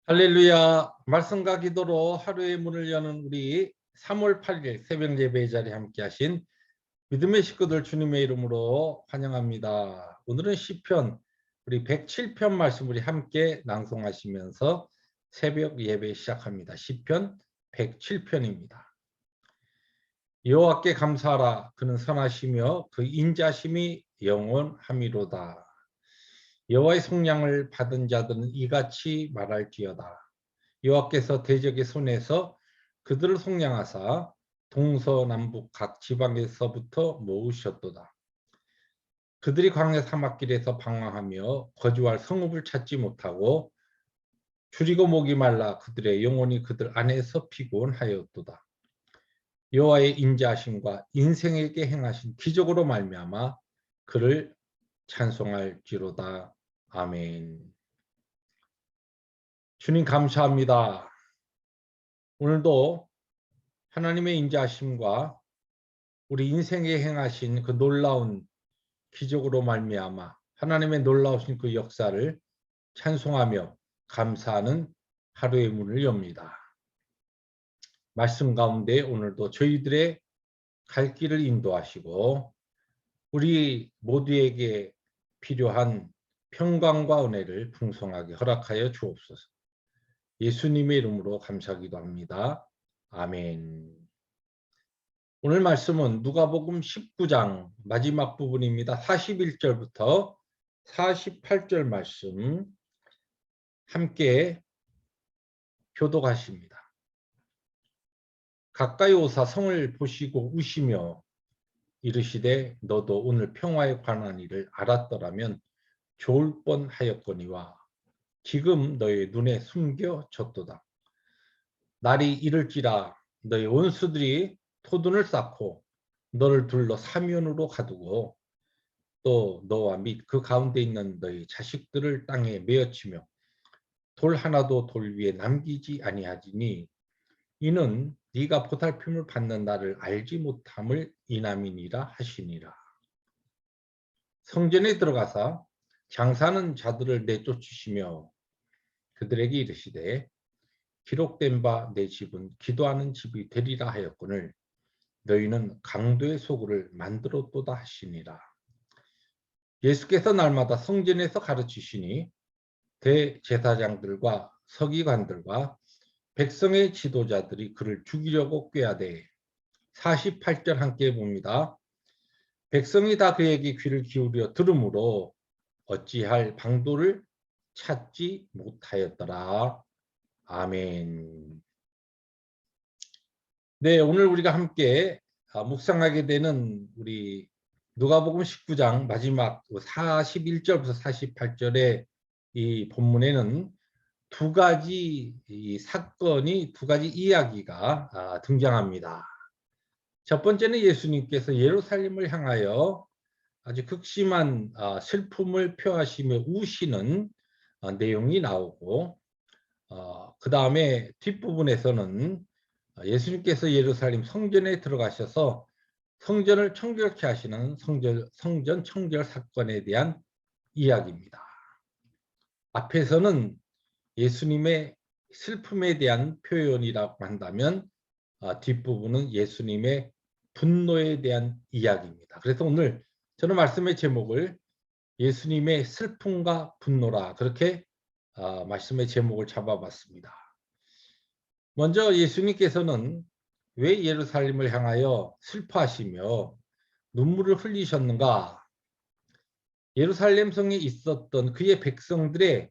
할렐루야. 말씀과 기도로 하루의 문을 여는 우리 3월 8일 새벽 예배 자리에 함께 하신 믿음의 식구들 주님의 이름으로 환영합니다. 오늘은 시편 우리 107편 말씀 우리 함께 낭송하시면서 새벽 예배 시작합니다. 시편 107편입니다. 여호와께 감사하라. 그는 선하시며 그 인자심이 영원함이로다. 여호와의 속량을 받은 자들은 이같이 말할지어다. 여호와께서 대적의 손에서 그들을 속량하사 동서남북 각 지방에서부터 모으셨도다. 그들이 광야 사막길에서 방황하며 거주할 성읍을 찾지 못하고 줄이고 목이 말라 그들의 영혼이 그들 안에서 피곤하였도다. 여호와의 인자하심과 인생에게 행하신 기적으로 말미암아 그를 찬송할지로다. 아멘. 주님 감사합니다. 오늘도 하나님의 인자하심과 우리 인생에 행하신 그 놀라운 기적으로 말미암아 하나님의 놀라우신 그 역사를 찬송하며 감사하는 하루의 문을 엽니다. 말씀 가운데 오늘도 저희들의 갈 길을 인도하시고 우리 모두에게 필요한 평강과 은혜를 풍성하게 허락하여 주옵소서. 예수님의 이름으로 감사하기도 합니다. 아멘. 오늘 말씀은 누가복음 19장 마지막 부분입니다. 41절부터 48절 말씀 함께 교독하십니다. 가까이 오사 성을 보시고 우시며 이르시되 너도 오늘 평화에 관한 일을 알았더라면 좋을 뻔하였거니와 지금 너의 눈에 숨겨졌도다. 날이 이를지라 너의 원수들이 토둔을 쌓고 너를 둘러 사면으로 가두고 또 너와 및 그 가운데 있는 너희 자식들을 땅에 메어치며 돌 하나도 돌 위에 남기지 아니하지니 이는 네가 보살핌을 받는 날을 알지 못함을 인함이니라 하시니라. 성전에 들어가사 장사하는 자들을 내쫓으시며 그들에게 이르시되 기록된 바 내 집은 기도하는 집이 되리라 하였거늘 너희는 강도의 소굴을 만들었도다 하시니라. 예수께서 날마다 성전에서 가르치시니 대제사장들과 서기관들과 백성의 지도자들이 그를 죽이려고 꾀하되 48절 함께 봅니다. 백성이 다 그에게 귀를 기울여 들으므로 어찌할 방도를 찾지 못하였더라. 아멘. 네, 오늘 우리가 함께 묵상하게 되는 우리 누가복음 19장 마지막 41절부터 48절의 이 본문에는 두 가지 사건이 두 가지 이야기가 등장합니다. 첫 번째는 예수님께서 예루살렘을 향하여 아주 극심한 슬픔을 표하시며 우시는 내용이 나오고 그 다음에 뒷부분에서는 예수님께서 예루살렘 성전에 들어가셔서 성전을 청결케 하시는 성전 청결 사건에 대한 이야기입니다. 앞에서는 예수님의 슬픔에 대한 표현이라고 한다면 뒷부분은 예수님의 분노에 대한 이야기입니다. 그래서 오늘 저는 말씀의 제목을 예수님의 슬픔과 분노라 그렇게 말씀의 제목을 잡아봤습니다. 먼저 예수님께서는 왜 예루살렘을 향하여 슬퍼하시며 눈물을 흘리셨는가? 예루살렘 성에 있었던 그의 백성들의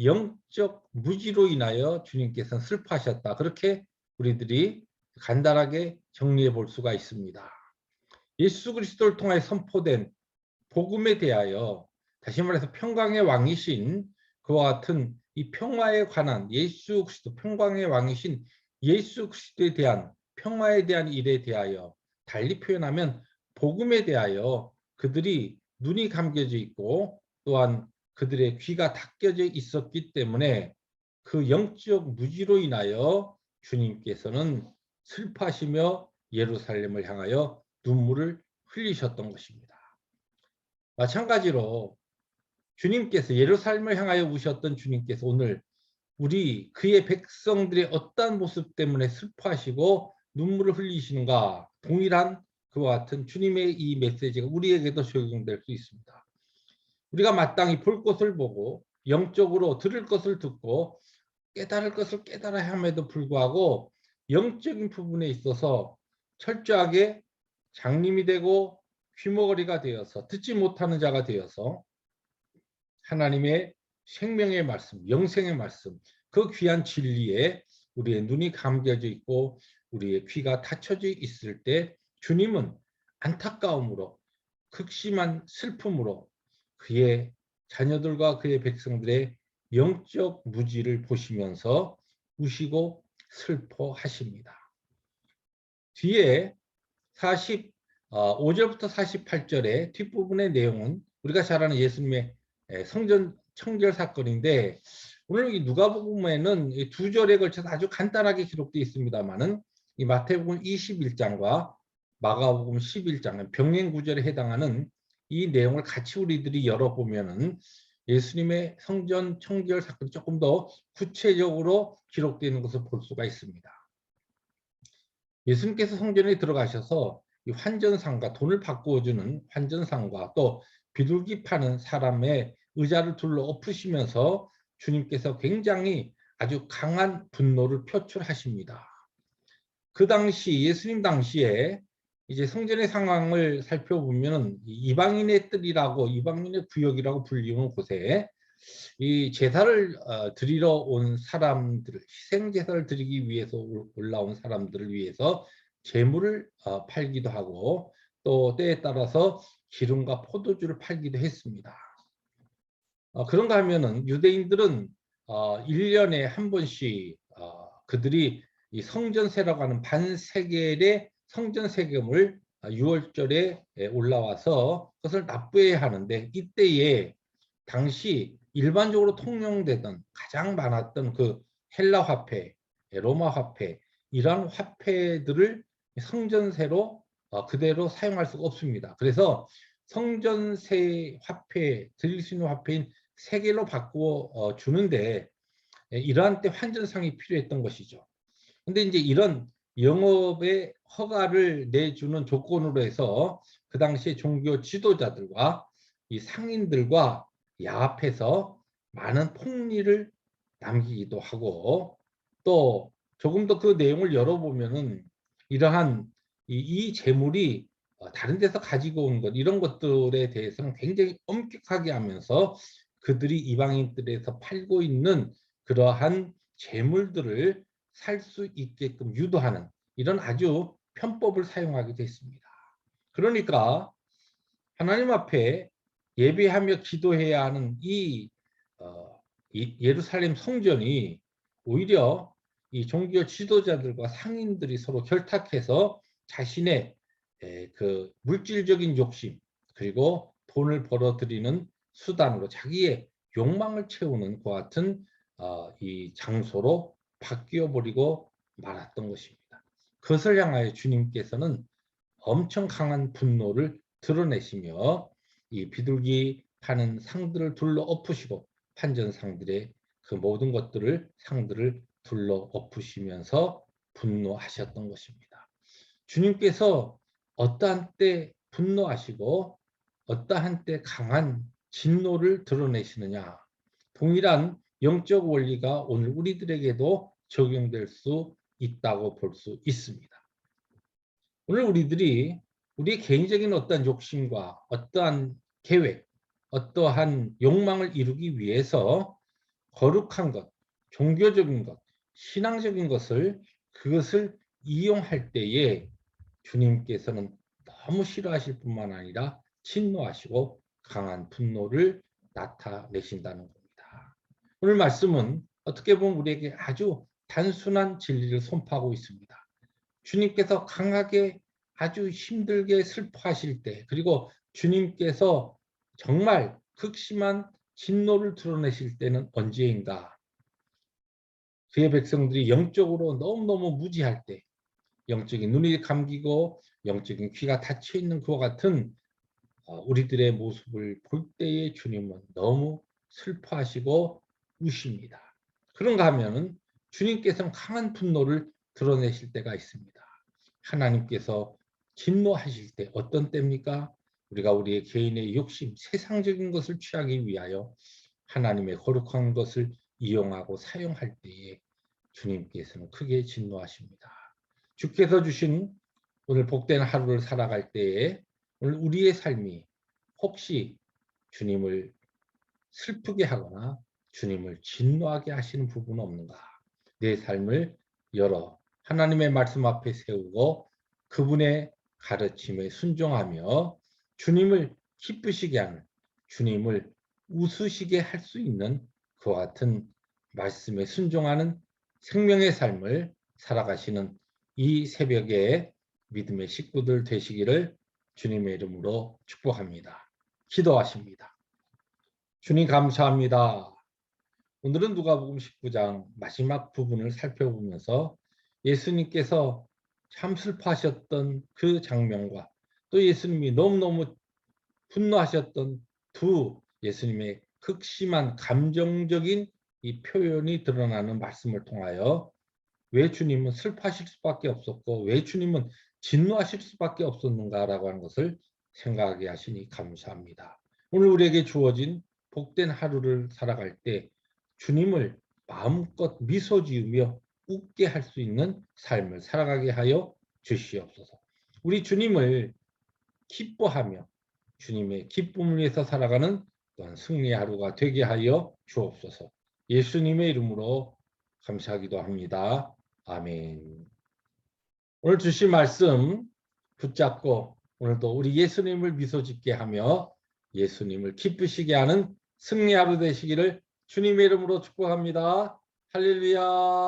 영적 무지로 인하여 주님께서는 슬퍼하셨다. 그렇게 우리들이 간단하게 정리해 볼 수가 있습니다. 예수 그리스도를 통해 선포된 복음에 대하여 다시 말해서 평강의 왕이신 그와 같은 이 평화에 관한 예수 그리스도 평강의 왕이신 예수 그리스도에 대한 평화에 대한 일에 대하여 달리 표현하면 복음에 대하여 그들이 눈이 감겨져 있고 또한 그들의 귀가 닫혀져 있었기 때문에 그 영적 무지로 인하여 주님께서는 슬퍼하시며 예루살렘을 향하여 눈물을 흘리셨던 것입니다. 마찬가지로 주님께서 예루살렘을 향하여 우셨던 주님께서 오늘 그의 백성들의 어떠한 모습 때문에 슬퍼하시고 눈물을 흘리시는가, 동일한 그와 같은 주님의 이 메시지가 우리에게도 적용될 수 있습니다. 우리가 마땅히 볼 것을 보고 영적으로 들을 것을 듣고 깨달을 것을 깨달아야 함에도 불구하고 영적인 부분에 있어서 철저하게 장님이 되고 귀머거리가 되어서 듣지 못하는 자가 되어서 하나님의 생명의 말씀, 영생의 말씀, 그 귀한 진리에 우리의 눈이 감겨져 있고 우리의 귀가 닫혀져 있을 때 주님은 안타까움으로, 극심한 슬픔으로 그의 자녀들과 그의 백성들의 영적 무지를 보시면서 우시고 슬퍼하십니다. 뒤에 45절부터 48절의 뒷부분의 내용은 우리가 잘 아는 예수님의 성전 청결 사건인데, 오늘 이 누가복음에는 두 절에 걸쳐서 아주 간단하게 기록되어 있습니다만은 이 마태복음 21장과 마가복음 11장 병행 구절에 해당하는 이 내용을 같이 우리들이 열어보면은 예수님의 성전 청결 사건이 조금 더 구체적으로 기록되는 것을 볼 수가 있습니다. 예수님께서 성전에 들어가셔서 이 환전상과, 돈을 바꾸어주는 환전상과 또 비둘기 파는 사람의 의자를 둘러 엎으시면서 주님께서 굉장히 아주 강한 분노를 표출하십니다. 그 당시, 예수님 당시에 이제 성전의 상황을 살펴보면 이방인의 뜰이라고, 이방인의 구역이라고 불리는 곳에 이 제사를 드리러 온 사람들을, 희생 제사를 드리기 위해서 올라온 사람들을 위해서 제물을 팔기도 하고 또 때에 따라서 기름과 포도주를 팔기도 했습니다. 그런가 하면은 유대인들은 1년에 한 번씩 그들이 이 성전세라고 하는 반세겔의 성전세금을 6월절에 올라와서 그것을 납부해야 하는데, 이때에 당시 일반적으로 통용되던 가장 많았던 그 헬라 화폐, 로마 화폐, 이러한 화폐들을 성전세로 그대로 사용할 수가 없습니다. 그래서 성전세 화폐, 드릴 수 있는 화폐인 세겔로 바꾸어 주는데 이러한 때 환전상이 필요했던 것이죠. 근데 이제 이런 영업의 허가를 내주는 조건으로 해서 그 당시에 종교 지도자들과 이 상인들과 야합해서 많은 폭리를 남기기도 하고, 또 조금 더 그 내용을 열어보면은 이러한 이 재물이 다른 데서 가지고 온 것, 이런 것들에 대해서는 굉장히 엄격하게 하면서 그들이 이방인들에서 팔고 있는 그러한 재물들을 살 수 있게끔 유도하는 이런 아주 편법을 사용하게 됐습니다. 그러니까 하나님 앞에 예배하며 기도해야 하는 이 예루살렘 성전이 오히려 이 종교 지도자들과 상인들이 서로 결탁해서 자신의 그 물질적인 욕심, 그리고 돈을 벌어들이는 수단으로 자기의 욕망을 채우는 것 같은 이 장소로 바뀌어 버리고 말았던 것입니다. 그것을 향하여 주님께서는 엄청 강한 분노를 드러내시며 이 비둘기 파는 상들을 둘러 엎으시고, 판전상들의 그 모든 상들을 둘러 엎으시면서 분노하셨던 것입니다. 주님께서 어떠한 때 분노하시고 어떠한 때 강한 진노를 드러내시느냐, 동일한 영적 원리가 오늘 우리들에게도 적용될 수 있다고 볼 수 있습니다. 오늘 우리들이 우리 개인적인 어떠한 욕심과 어떠한 계획, 어떠한 욕망을 이루기 위해서 거룩한 것, 종교적인 것, 신앙적인 것을, 그것을 이용할 때에 주님께서는 너무 싫어하실 뿐만 아니라 진노하시고 강한 분노를 나타내신다는 겁니다. 오늘 말씀은 어떻게 보면 우리에게 아주 단순한 진리를 선포하고 있습니다. 주님께서 강하게 아주 힘들게 슬퍼하실 때, 그리고 주님께서 정말 극심한 진노를 드러내실 때는 언제인가? 그의 백성들이 영적으로 너무너무 무지할 때, 영적인 눈이 감기고 영적인 귀가 닫혀 있는 그와 같은 우리들의 모습을 볼 때에 주님은 너무 슬퍼하시고 우십니다. 그런가 하면은 주님께서는 강한 분노를 드러내실 때가 있습니다. 하나님께서 진노하실 때 어떤 때입니까? 우리가 우리의 개인의 욕심, 세상적인 것을 취하기 위하여 하나님의 거룩한 것을 이용하고 사용할 때에 주님께서는 크게 진노하십니다. 주께서 주신 오늘 복된 하루를 살아갈 때에 오늘 우리의 삶이 혹시 주님을 슬프게 하거나 주님을 진노하게 하시는 부분은 없는가? 내 삶을 열어 하나님의 말씀 앞에 세우고 그분의 가르침에 순종하며 주님을 기쁘시게 하는, 주님을 웃으시게 할 수 있는 그와 같은 말씀에 순종하는 생명의 삶을 살아가시는 이 새벽에 믿음의 식구들 되시기를 주님의 이름으로 축복합니다. 기도하십니다. 주님 감사합니다. 오늘은 누가복음 19장 마지막 부분을 살펴보면서 예수님께서 참 슬퍼하셨던 그 장면과 또 예수님이 너무너무 분노하셨던 두 예수님의 극심한 감정적인 이 표현이 드러나는 말씀을 통하여 왜 주님은 슬퍼하실 수밖에 없었고 왜 주님은 진노하실 수밖에 없었는가라고 하는 것을 생각하게 하시니 감사합니다. 오늘 우리에게 주어진 복된 하루를 살아갈 때 주님을 마음껏 미소 지으며 웃게 할 수 있는 삶을 살아가게 하여 주시옵소서. 우리 주님을 기뻐하며 주님의 기쁨을 위해서 살아가는 또한 승리의 하루가 되게 하여 주옵소서. 예수님의 이름으로 감사하기도 합니다. 아멘. 오늘 주신 말씀 붙잡고 오늘도 우리 예수님을 미소 짓게 하며 예수님을 기쁘시게 하는 승리 하루 되시기를 주님의 이름으로 축복합니다. 할렐루야.